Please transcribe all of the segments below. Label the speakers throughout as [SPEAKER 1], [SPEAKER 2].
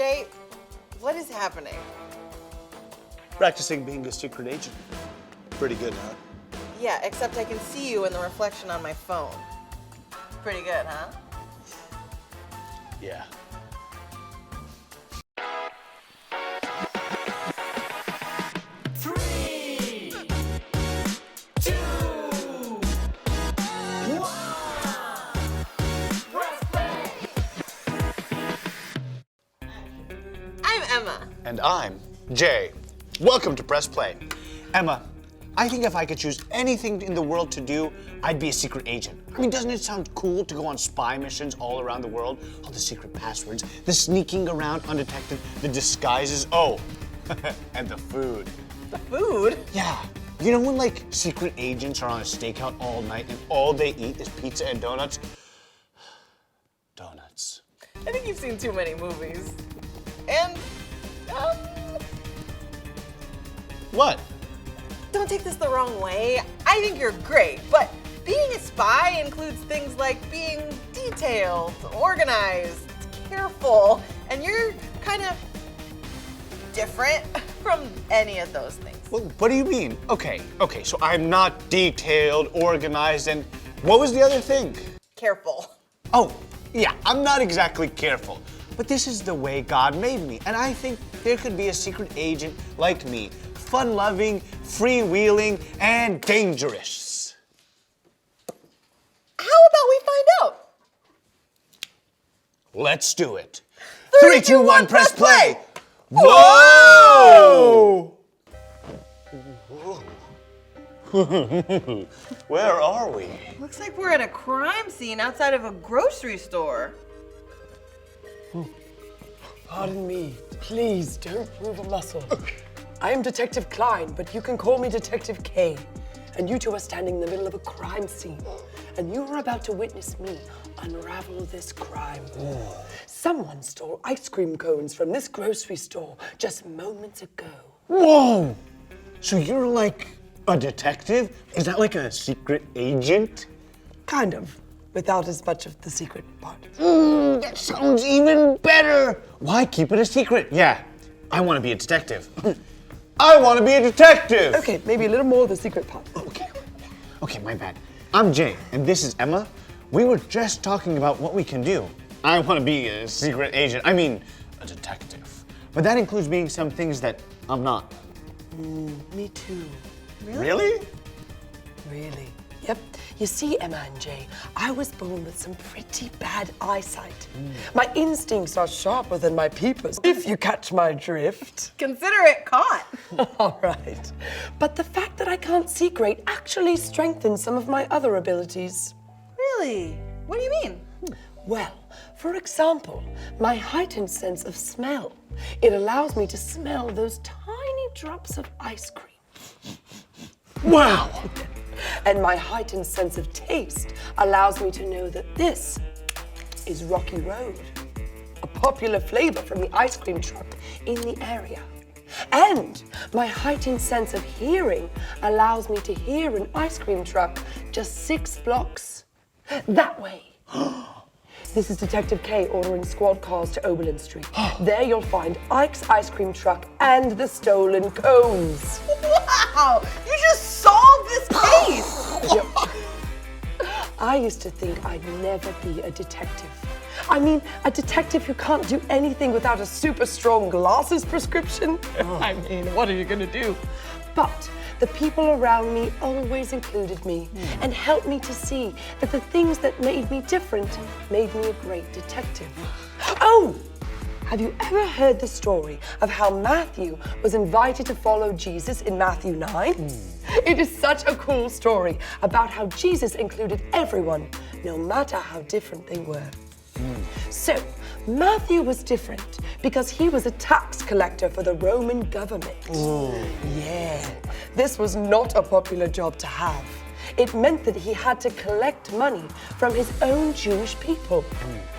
[SPEAKER 1] Jay, what is happening?
[SPEAKER 2] Practicing being a secret agent. Pretty good, huh?
[SPEAKER 1] Yeah, except I can see you in the reflection on my phone. Pretty good, huh?
[SPEAKER 2] Yeah.
[SPEAKER 1] I'm Emma.
[SPEAKER 2] And I'm Jay. Welcome to Press Play. Emma, I think if I could choose anything in the world to do, I'd be a secret agent. I mean, doesn't it sound cool to go on spy missions all around the world? All the secret passwords, the sneaking around undetected, the disguises, oh, and the food.
[SPEAKER 1] The food?
[SPEAKER 2] Yeah. You know when, like, secret agents are on a stakeout all night and all they eat is pizza and donuts? Donuts.
[SPEAKER 1] I think you've seen too many movies. And,
[SPEAKER 2] What?
[SPEAKER 1] don't take this the wrong way. I think you're great, but being a spy includes things like being detailed, organized, careful, and you're kind of different from any of those things.
[SPEAKER 2] Well, what do you mean? Okay, so I'm not detailed, organized, and what was the other thing?
[SPEAKER 1] Careful.
[SPEAKER 2] Oh, yeah, I'm not exactly careful, but this is the way God made me, and I think there could be a secret agent like me, fun-loving, freewheeling, and dangerous.
[SPEAKER 1] How about we find out?
[SPEAKER 2] Let's do it.
[SPEAKER 1] 3, 2, 1, press play!
[SPEAKER 2] Whoa! Where are we?
[SPEAKER 1] Looks like we're at a crime scene outside of a grocery store.
[SPEAKER 3] Pardon me, please don't move a muscle. I am Detective Klein, but you can call me Detective K. And you two are standing in the middle of a crime scene. And you are about to witness me unravel this crime. Someone stole ice cream cones from this grocery store just moments ago.
[SPEAKER 2] Whoa! So you're like a detective? Is that like a secret agent?
[SPEAKER 3] Kind of, without as much of the secret part.
[SPEAKER 2] That sounds even better. Why keep it a secret? Yeah, I want to be a detective. I want to be a detective.
[SPEAKER 3] Okay, maybe a little more of the secret part.
[SPEAKER 2] Okay, my bad. I'm Jay, and this is Emma. We were just talking about what we can do. I want to be a secret agent. I mean, a detective. But that includes being some things that I'm not.
[SPEAKER 3] Me too.
[SPEAKER 2] Really?
[SPEAKER 3] Really? Yep. You see, Emma and Jay, I was born with some pretty bad eyesight. My instincts are sharper than my peepers, if you catch my drift.
[SPEAKER 1] Consider it caught.
[SPEAKER 3] All right. But the fact that I can't see great actually strengthens some of my other abilities.
[SPEAKER 1] Really? What do you mean?
[SPEAKER 3] Well, for example, my heightened sense of smell. It allows me to smell those tiny drops of ice cream.
[SPEAKER 2] Wow!
[SPEAKER 3] And my heightened sense of taste allows me to know that this is Rocky Road, a popular flavor from the ice cream truck in the area. And my heightened sense of hearing allows me to hear an ice cream truck just 6 blocks that way. This is Detective K ordering squad cars to Oberlin Street. There you'll find Ike's ice cream truck and the stolen cones.
[SPEAKER 1] Wow! You just solved this case!
[SPEAKER 3] Yep. I used to think I'd never be a detective. I mean, a detective who can't do anything without a super strong glasses prescription. I mean, what are you gonna do? But the people around me always included me and helped me to see that the things that made me different made me a great detective. Oh! Have you ever heard the story of how Matthew was invited to follow Jesus in Matthew 9? It is such a cool story about how Jesus included everyone, no matter how different they were. So, Matthew was different because he was a tax collector for the Roman government. Yeah, this was not a popular job to have. It meant that he had to collect money from his own Jewish people.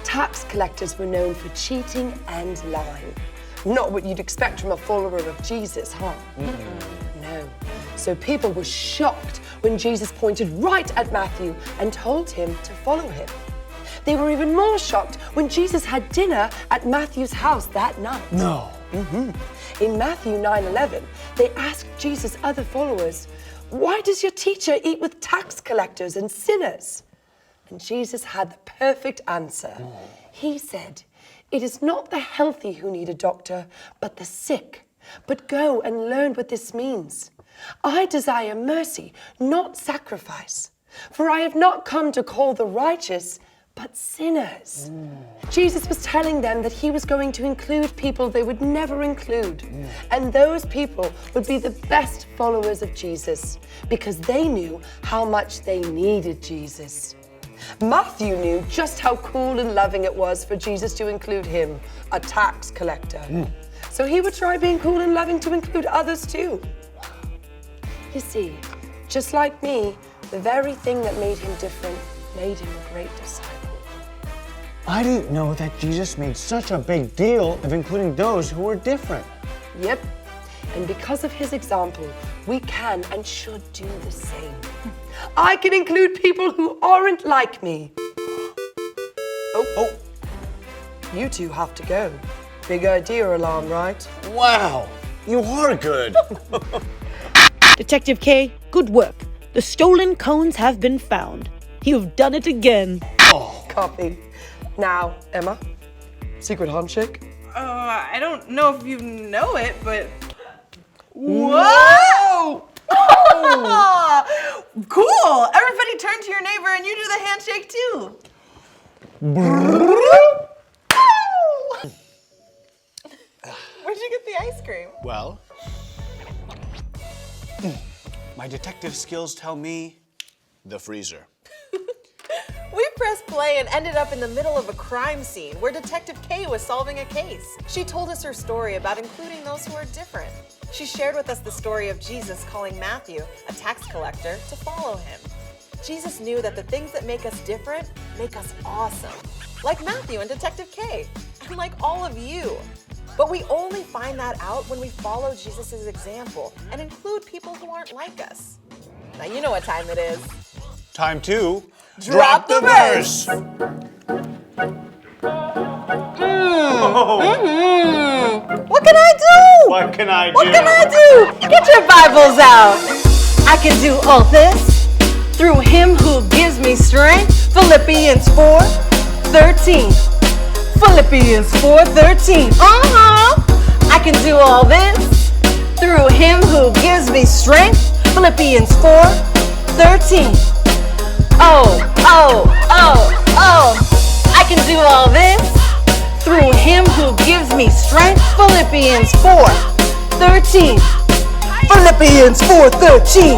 [SPEAKER 3] Tax collectors were known for cheating and lying. Not what you'd expect from a follower of Jesus, huh? No. So people were shocked when Jesus pointed right at Matthew and told him to follow him. They were even more shocked when Jesus had dinner at Matthew's house that night.
[SPEAKER 2] No.
[SPEAKER 3] In Matthew 9:11, they asked Jesus' other followers, "Why does your teacher eat with tax collectors and sinners?" And Jesus had the perfect answer. He said, "It is not the healthy who need a doctor, but the sick. But go and learn what this means. I desire mercy, not sacrifice. For I have not come to call the righteous, but sinners." Jesus was telling them that he was going to include people they would never include. And those people would be the best followers of Jesus because they knew how much they needed Jesus. Matthew knew just how cool and loving it was for Jesus to include him, a tax collector. So he would try being cool and loving to include others too. You see, just like me, the very thing that made him different made him a great disciple.
[SPEAKER 2] I didn't know that Jesus made such a big deal of including those who were different.
[SPEAKER 3] Yep, and because of his example, we can and should do the same. I can include people who aren't like me. Oh, you two have to go. Big idea alarm, right?
[SPEAKER 2] Wow, you are good.
[SPEAKER 4] Detective K, good work. The stolen cones have been found. You've done it again.
[SPEAKER 3] Copy. Now, Emma, secret handshake.
[SPEAKER 1] I don't know if you know it, but... Whoa! Cool! Everybody turn to your neighbor and you do the handshake too. Where'd you get the ice cream?
[SPEAKER 2] Well, my detective skills tell me the freezer.
[SPEAKER 1] We pressed play and ended up in the middle of a crime scene where Detective K was solving a case. She told us her story about including those who are different. She shared with us the story of Jesus calling Matthew, a tax collector, to follow him. Jesus knew that the things that make us different make us awesome, like Matthew and Detective K, and like all of you. But we only find that out when we follow Jesus' example and include people who aren't like us. Now you know what time it is.
[SPEAKER 2] Time to
[SPEAKER 1] Drop the verse. What can I do?
[SPEAKER 2] What can I do?
[SPEAKER 1] What can I do? Get your Bibles out. I can do all this through him who gives me strength. Philippians 4:13. Philippians 4:13. I can do all this through him who gives me strength. Philippians 4:13. I can do all this through him who gives me strength. Philippians 4:13. Philippians 4:13.